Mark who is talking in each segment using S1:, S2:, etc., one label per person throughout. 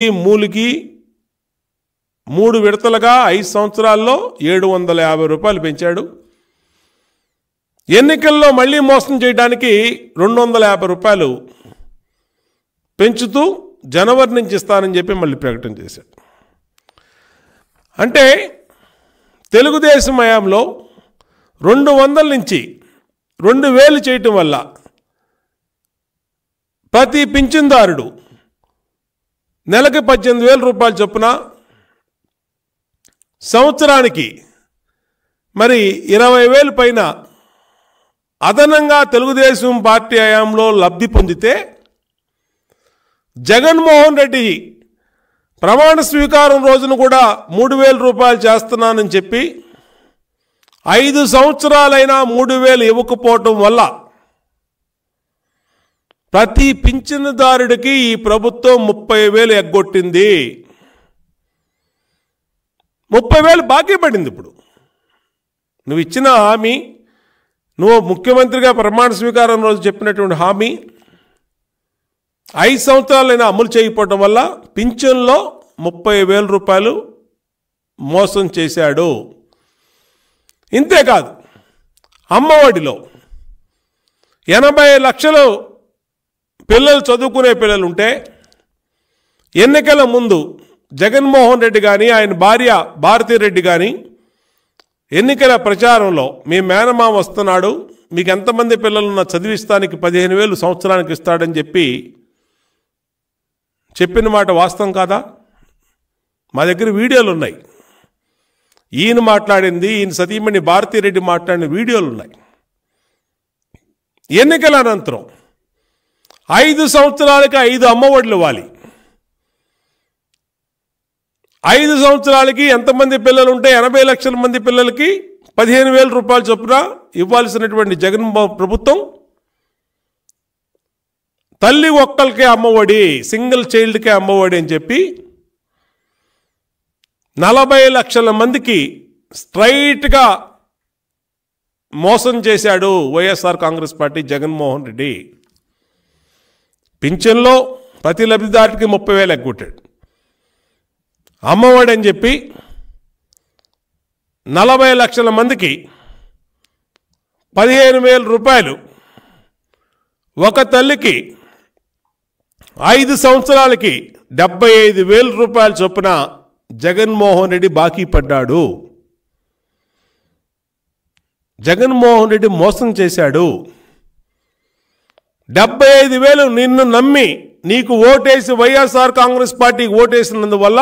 S1: మూలికి 3 విడతలుగా 5 సంవత్సరాల్లో 750 రూపాయలు పెంచాడు. ఎన్నికల్లో మళ్ళీ మోసం చేయడానికి 250 రూపాయలు పెంచుతూ జనవరి నుంచి ఇస్తానని చెప్పి మళ్ళీ ప్రకటన చేశాడు. అంటే తెలుగుదేశం హయాంలో 200 నుంచి 2000 చేయటం వల్ల ప్రతి పింఛన్దారుడు నెలకి 18,000 రూపాయలు చొప్పున సంవత్సరానికి మరి 20,000 పైన అదనంగా తెలుగుదేశం పార్టీ హయాంలో లబ్ధి పొందితే జగన్మోహన్ రెడ్డి ప్రమాణ స్వీకారం రోజున కూడా 3,000 రూపాయలు చేస్తున్నానని చెప్పి 5 సంవత్సరాలైనా 3,000 ఇవ్వకపోవటం వల్ల ప్రతి పింఛనుదారుడికి ఈ ప్రభుత్వం 30,000 ఎగ్గొట్టింది. 30,000 బాకీ పడింది. ఇప్పుడు నువ్వు ఇచ్చిన హామీ, నువ్వు ముఖ్యమంత్రిగా ప్రమాణ స్వీకారం రోజు చెప్పినటువంటి హామీ 5 సంవత్సరాలైనా అమలు చేయకపోవడం వల్ల పింఛన్లో 30,000 రూపాయలు మోసం చేశాడు. ఇంతేకాదు, అమ్మఒడిలో 80 లక్షలు పిల్లలు చదువుకునే పిల్లలు ఉంటే ఎన్నికల ముందు జగన్మోహన్ రెడ్డి కానీ ఆయన భార్య భారతీరెడ్డి కానీ ఎన్నికల ప్రచారంలో మీ మేనమామ వస్తున్నాడు, మీకు ఎంతమంది పిల్లలున్న చదివిస్తానికి 15,000 సంవత్సరానికి ఇస్తాడని చెప్పిన మాట వాస్తవం కాదా? మా దగ్గర వీడియోలు ఉన్నాయి. ఈయన మాట్లాడింది, ఈయన సతీమణి భారతీరెడ్డి మాట్లాడిన వీడియోలు ఉన్నాయి. ఎన్నికల అనంతరం 5 సంవత్సరాలకి 5 అమ్మఒడులు ఇవ్వాలి. 5 సంవత్సరాలకి ఎంతమంది పిల్లలు ఉంటే 80 లక్షల మంది పిల్లలకి 15,000 రూపాయలు చొప్పున ఇవ్వాల్సినటువంటి జగన్మోహన్ ప్రభుత్వం తల్లి ఒక్కరికే అమ్మఒడి, సింగిల్ చైల్డ్కే అమ్మఒడి అని చెప్పి 40 లక్షల మందికి స్ట్రైట్గా మోసం చేశాడు వైఎస్ఆర్ కాంగ్రెస్ పార్టీ జగన్మోహన్ రెడ్డి. పింఛన్లో ప్రతి లబ్ధిదారుడికి 30,000 ఎగ్గొట్టాడు. అమ్మఒడి అని చెప్పి 40 లక్షల మందికి 15,000 రూపాయలు ఒక తల్లికి 5 సంవత్సరాలకి 75,000 రూపాయల చొప్పున జగన్మోహన్ రెడ్డి బాకీ పడ్డాడు. జగన్మోహన్ రెడ్డి మోసం చేశాడు. 75,000 నిన్ను నమ్మి నీకు ఓటేసి వైఎస్ఆర్ కాంగ్రెస్ పార్టీకి ఓటేసినందువల్ల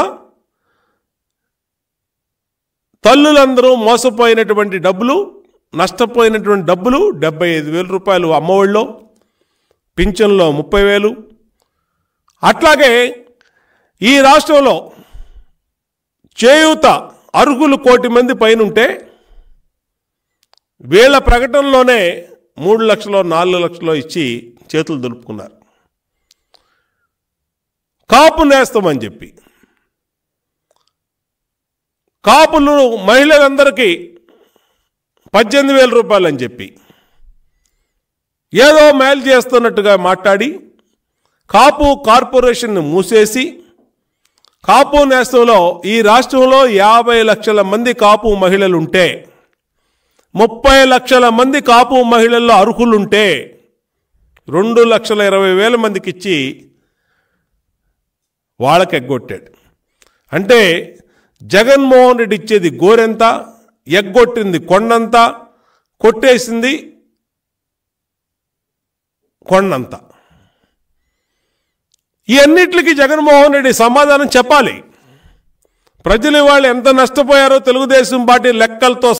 S1: తల్లులందరూ మోసపోయినటువంటి డబ్బులు, నష్టపోయినటువంటి డబ్బులు 75,000 రూపాయలు అమ్మఒడిలో, పింఛన్లో 30,000. అట్లాగే ఈ రాష్ట్రంలో చేయూత అర్హులు 1 కోటి మంది పైన ఉంటే వీళ్ళ ప్రకటనలోనే 3 లక్షలు 4 లక్షలు ఇచ్చి చేతులు దులుపుకున్నారు. కాపు నేస్తామని చెప్పి కాపులు మహిళలందరికీ 18,000 రూపాయలు అని చెప్పి ఏదో మేలు చేస్తున్నట్టుగా మాట్లాడి కాపు కార్పొరేషన్ను మూసేసి కాపు నేస్తంలో ఈ రాష్ట్రంలో 50 లక్షల మంది కాపు మహిళలుంటే 30 లక్షల మంది కాపు మహిళల్లో అర్హులుంటే 2,20,000 మందికి ఇచ్చి వాళ్ళకి ఎగ్గొట్టాడు. అంటే జగన్మోహన్ రెడ్డి ఇచ్చేది గోరెంత, ఎగ్గొట్టింది కొండంత, కొట్టేసింది కొండంత. ఈ అన్నిటికీ జగన్మోహన్ రెడ్డి సమాధానం చెప్పాలి. ప్రజలు వాళ్ళు ఎంత నష్టపోయారో తెలుగుదేశం పార్టీ లెక్కలతో